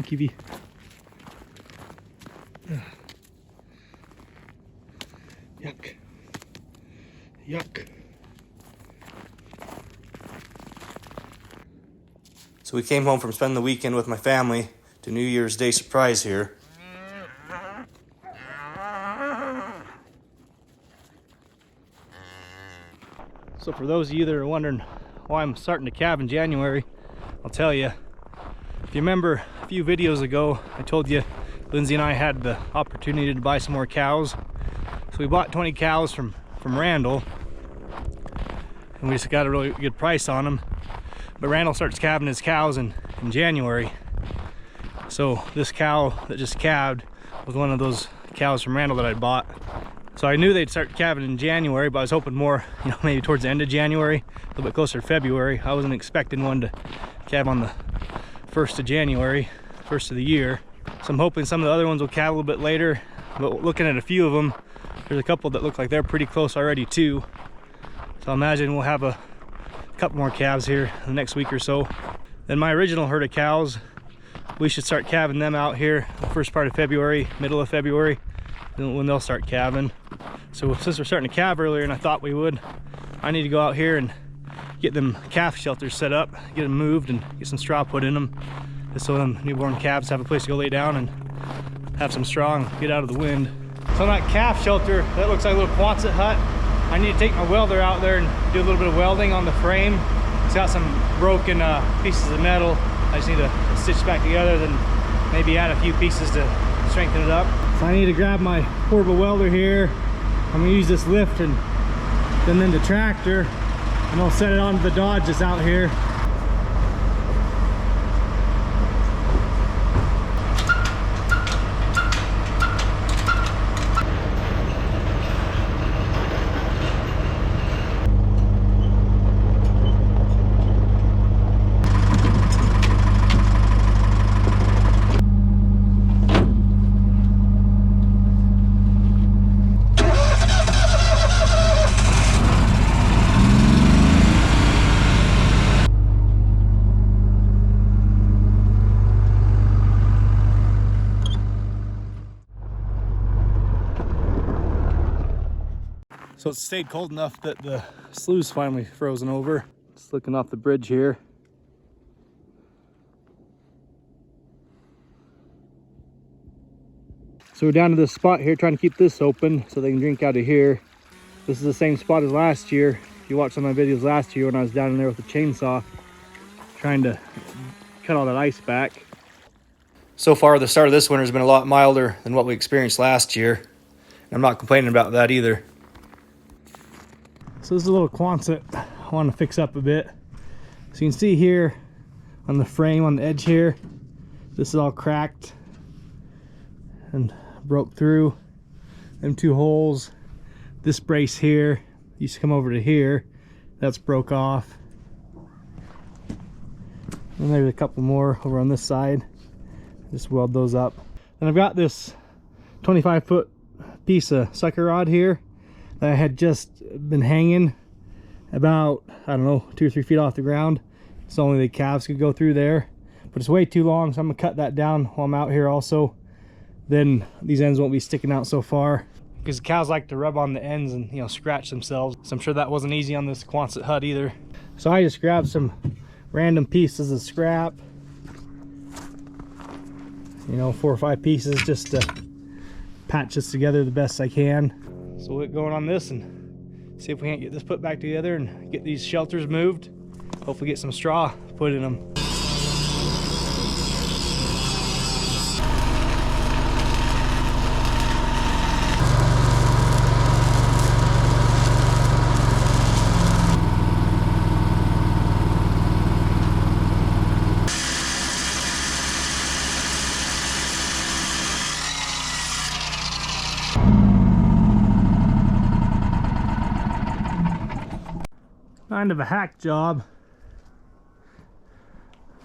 Kiwi. Yuck. Yuck. So we came home from spending the weekend with my family to New Year's Day surprise here. So for those of you that are wondering why I'm starting to calve in January, I'll tell you. If you remember a few videos ago, I told you Lindsay and I had the opportunity to buy some more cows. So we bought 20 cows from Randall, and we just got a really good price on them. But Randall starts calving his cows in January. So this cow that just calved was one of those cows from Randall that I bought. So I knew they'd start calving in January, but I was hoping more, maybe towards the end of January, a little bit closer to February. I wasn't expecting one to calve on the 1st of January, 1st of the year. So I'm hoping some of the other ones will calve a little bit later. But looking at a few of them, there's a couple that look like they're pretty close already too. So I imagine we'll have a couple more calves here in the next week or so. Then my original herd of cows, we should start calving them out here the first part of February, middle of February, when they'll start calving. So since we're starting to calve earlier than I thought we would, I need to go out here and get them calf shelters set up, get them moved, and get some straw put in them, just so them newborn calves have a place to go lay down and have some straw and get out of the wind. So on that calf shelter, that looks like a little Quonset hut. I need to take my welder out there and do a little bit of welding on the frame. It's got some broken pieces of metal. I just need to stitch back together, then maybe add a few pieces to strengthen it up. So I need to grab my portable welder here. I'm gonna use this lift and then the tractor, and I'll set it onto the Dodge that's out here. So it stayed cold enough that the slough's finally frozen over. Just looking off the bridge here. So we're down to this spot here, trying to keep this open so they can drink out of here. This is the same spot as last year. If you watched some of my videos last year when I was down in there with the chainsaw, trying to cut all that ice back. So far, the start of this winter has been a lot milder than what we experienced last year. I'm not complaining about that either. So this is a little Quonset I want to fix up a bit. So you can see here on the frame on the edge here, this is all cracked and broke through. Them two holes, this brace here used to come over to here, that's broke off. And there's a couple more over on this side. Just weld those up. And I've got this 25-foot piece of sucker rod here that I had just been hanging about, I don't know, 2 or 3 feet off the ground. So only the calves could go through there, but it's way too long, so I'm gonna cut that down while I'm out here also. Then these ends won't be sticking out so far, because the cows like to rub on the ends and scratch themselves. So I'm sure that wasn't easy on this Quonset hut either. So I just grabbed some random pieces of scrap, 4 or 5 pieces, just to patch this together the best I can. So we'll get going on this and see if we can't get this put back together and get these shelters moved. Hopefully get some straw put in them. Kind of a hack job,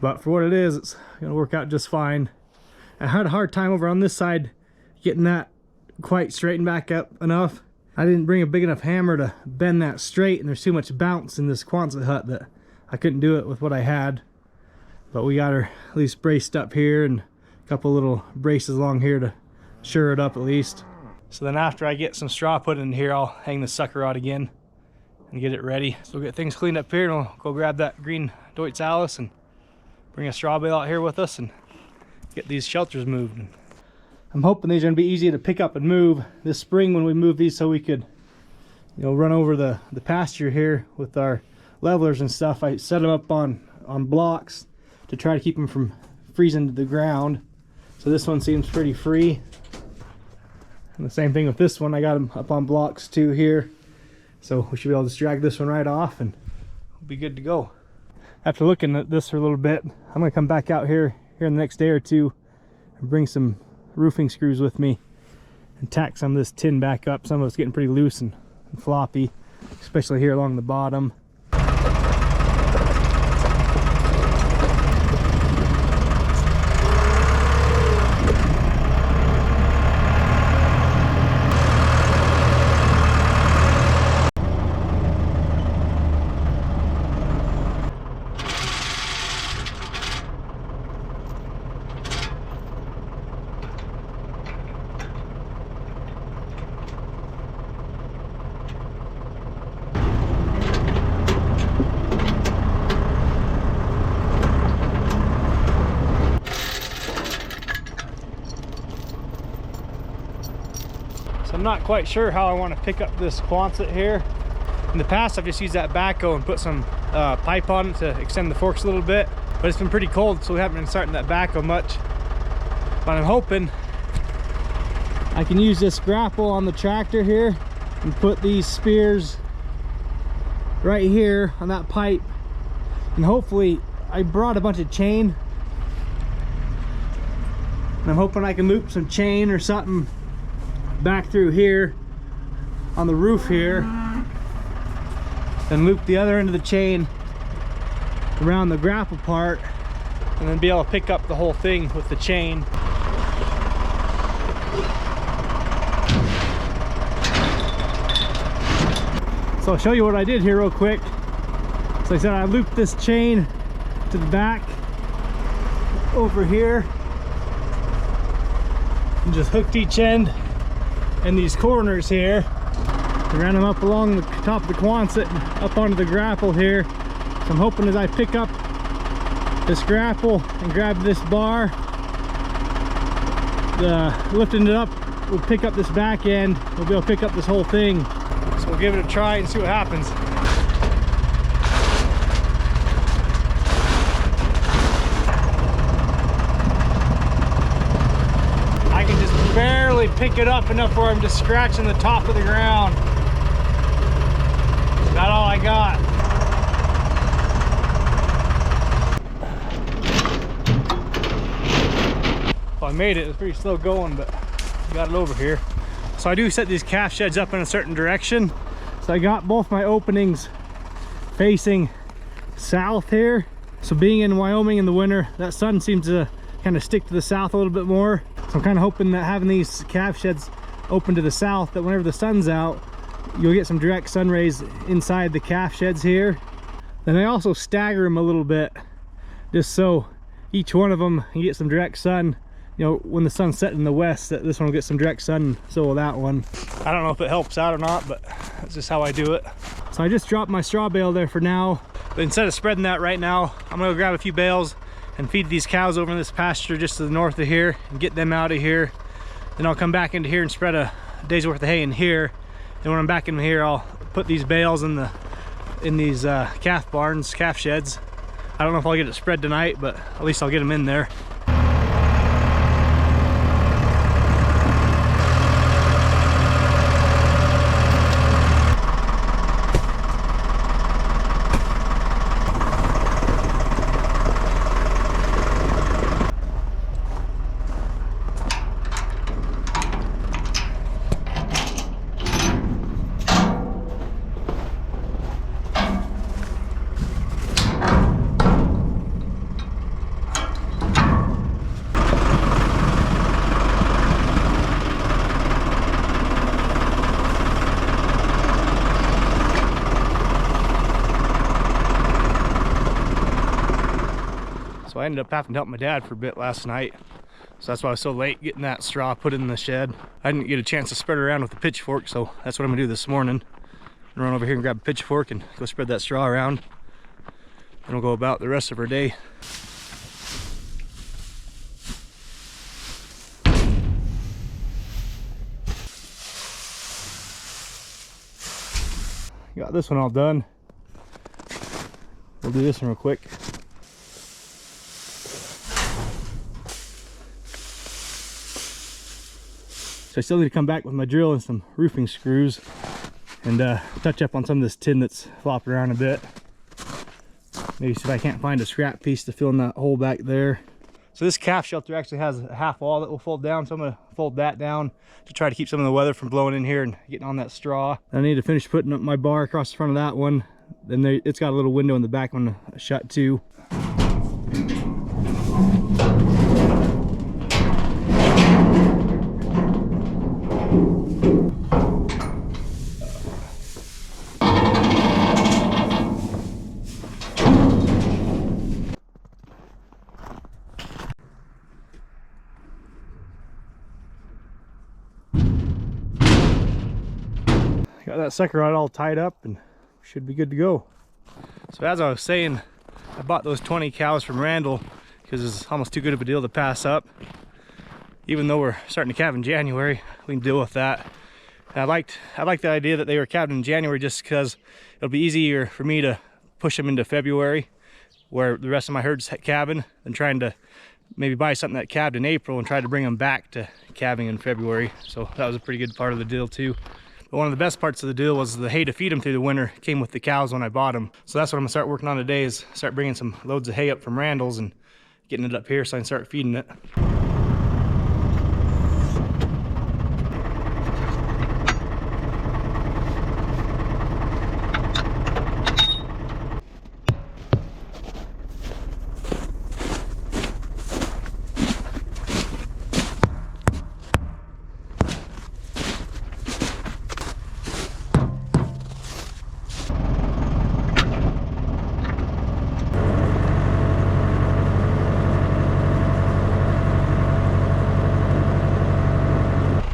but for what it is, it's gonna work out just fine. I had a hard time over on this side getting that quite straightened back up enough. I didn't bring a big enough hammer to bend that straight, and there's too much bounce in this Quonset hut that I couldn't do it with what I had. But we got her at least braced up here, and A couple little braces along here to sure it up at least. So then after I get some straw put in here, I'll hang the sucker rod again and get it ready. So we'll get things cleaned up here and we'll go grab that green Deutz Alice and bring a straw bale out here with us and get these shelters moved. I'm hoping these are gonna be easy to pick up and move this spring when we move these, so we could, you know, run over the pasture here with our levelers and stuff. I set them up on blocks to try to keep them from freezing to the ground. So this one seems pretty free. And the same thing with this one. I got them up on blocks too here. So we should be able to just drag this one right off and we'll be good to go. After looking at this for a little bit, I'm gonna come back out here in the next day or two and bring some roofing screws with me and tack some of this tin back up. Some of it's getting pretty loose and floppy, especially here along the bottom. So I'm not quite sure how I want to pick up this Quonset here. In the past, I've just used that backhoe and put some pipe on it to extend the forks a little bit, but it's been pretty cold, so we haven't been starting that backhoe much. But I'm hoping I can use this grapple on the tractor here and put these spears right here on that pipe, and hopefully I brought a bunch of chain, and I'm hoping I can loop some chain or something back through here on the roof here and loop the other end of the chain around the grapple part, and then be able to pick up the whole thing with the chain. So I'll show you what I did here real quick. So I said I looped this chain to the back over here and just hooked each end in these corners here. I ran them up along the top of the Quonset and up onto the grapple here. So I'm hoping as I pick up this grapple and grab this bar, lifting it up will pick up this back end. We'll be able to pick up this whole thing. So we'll give it a try and see what happens. I can just barely pick it up enough where I'm just scratching the top of the ground. About all I got. Well, I made it. It's pretty slow going, but got it over here. So I do set these calf sheds up in a certain direction. So I got both my openings facing south here. So being in Wyoming in the winter, that sun seems to kind of stick to the south a little bit more. So I'm kind of hoping that having these calf sheds open to the south, that whenever the sun's out, you'll get some direct sun rays inside the calf sheds here. Then I also stagger them a little bit, just so each one of them can get some direct sun. You know, when the sun's setting in the west, that this one will get some direct sun, so will that one. I don't know if it helps out or not, but that's just how I do it. So I just dropped my straw bale there for now. But instead of spreading that right now, I'm gonna go grab a few bales and feed these cows over in this pasture just to the north of here and get them out of here. Then I'll come back into here and spread a day's worth of hay in here. And when I'm back in here, I'll put these bales in these calf barns, calf sheds. I don't know if I'll get it spread tonight, but at least I'll get them in there. So I ended up having to help my dad for a bit last night. So that's why I was so late getting that straw put in the shed. I didn't get a chance to spread it around with the pitchfork, so that's what I'm gonna do this morning. Run over here and grab a pitchfork and go spread that straw around. And we'll go about the rest of our day. Got this one all done. We'll do this one real quick. So I still need to come back with my drill and some roofing screws and touch up on some of this tin that's flopping around a bit. Maybe see if I can't find a scrap piece to fill in that hole back there. So this calf shelter actually has a half wall that will fold down, so I'm going to fold that down to try to keep some of the weather from blowing in here and getting on that straw. I need to finish putting up my bar across the front of that one. Then it's got a little window in the back one shut too. Got that sucker rod all tied up and should be good to go. So as I was saying, I bought those 20 cows from Randall because it's almost too good of a deal to pass up. Even though we're starting to calve in January, we can deal with that. And I liked the idea that they were calved in January just because it'll be easier for me to push them into February, where the rest of my herd's calving, than trying to maybe buy something that calved in April and try to bring them back to calving in February. So that was a pretty good part of the deal too. But one of the best parts of the deal was the hay to feed them through the winter came with the cows when I bought them. So that's what I'm gonna start working on today, is start bringing some loads of hay up from Randall's and getting it up here so I can start feeding it.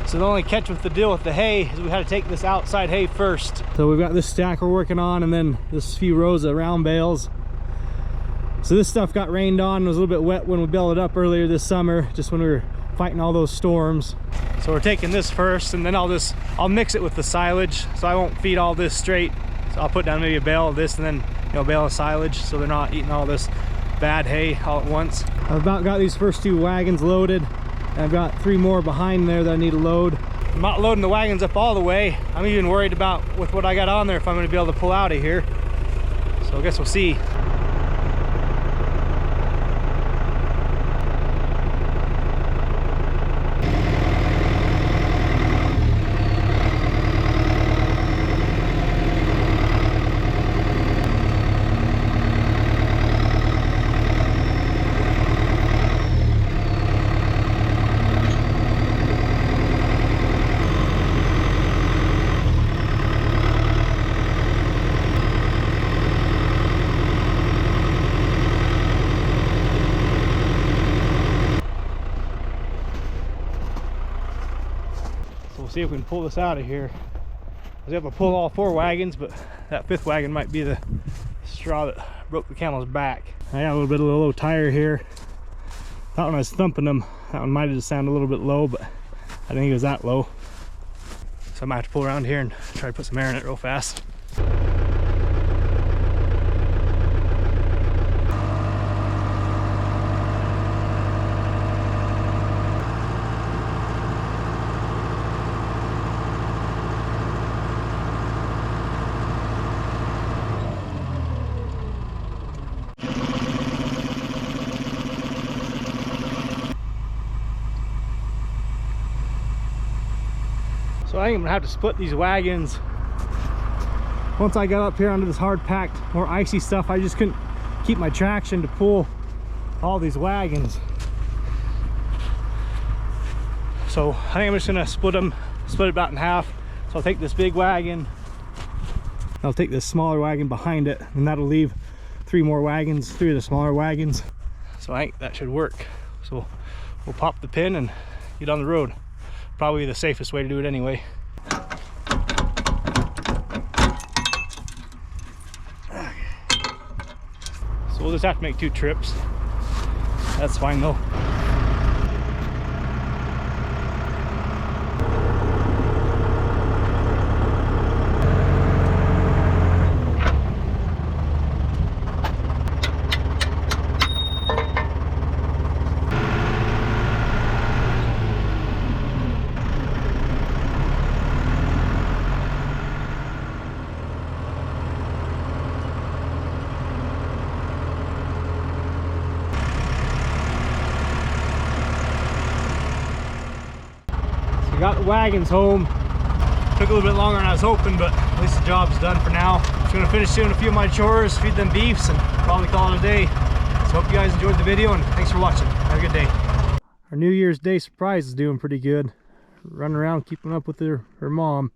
So the only catch with the deal with the hay is we had to take this outside hay first. So we've got this stack we're working on and then this few rows of round bales. So this stuff got rained on and was a little bit wet when we baled it up earlier this summer, just when we were fighting all those storms. So we're taking this first and then I'll mix it with the silage, so I won't feed all this straight. So I'll put down maybe a bale of this and then, you know, a bale of silage so they're not eating all this bad hay all at once. I've about got these first 2 wagons loaded. And I've got 3 more behind there that I need to load. I'm not loading the wagons up all the way. I'm even worried about, with what I got on there, if I'm going to be able to pull out of here. So I guess we'll see. See if we can pull this out of here. I was able to pull all 4 wagons, but that 5th wagon might be the straw that broke the camel's back. I got a little bit of a low tire here. That one I was thumping them. That one might have just sounded a little bit low, but I didn't think it was that low. So I might have to pull around here and try to put some air in it real fast. So I think I'm gonna have to split these wagons. Once I got up here onto this hard packed, more icy stuff, I just couldn't keep my traction to pull all these wagons. So I think I'm just gonna split it about in half. So I'll take this big wagon, I'll take this smaller wagon behind it, and that'll leave 3 more wagons, 3 of the smaller wagons. So I think that should work. So we'll pop the pin and get on the road. Probably the safest way to do it anyway. So we'll just have to make 2 trips. That's fine though. Got the wagons home. Took a little bit longer than I was hoping, but at least the job's done for now. Just gonna finish doing a few of my chores, feed them beefs, and probably call it a day. So hope you guys enjoyed the video, and thanks for watching. Have a good day. Our New Year's Day surprise is doing pretty good. Running around keeping up with her mom.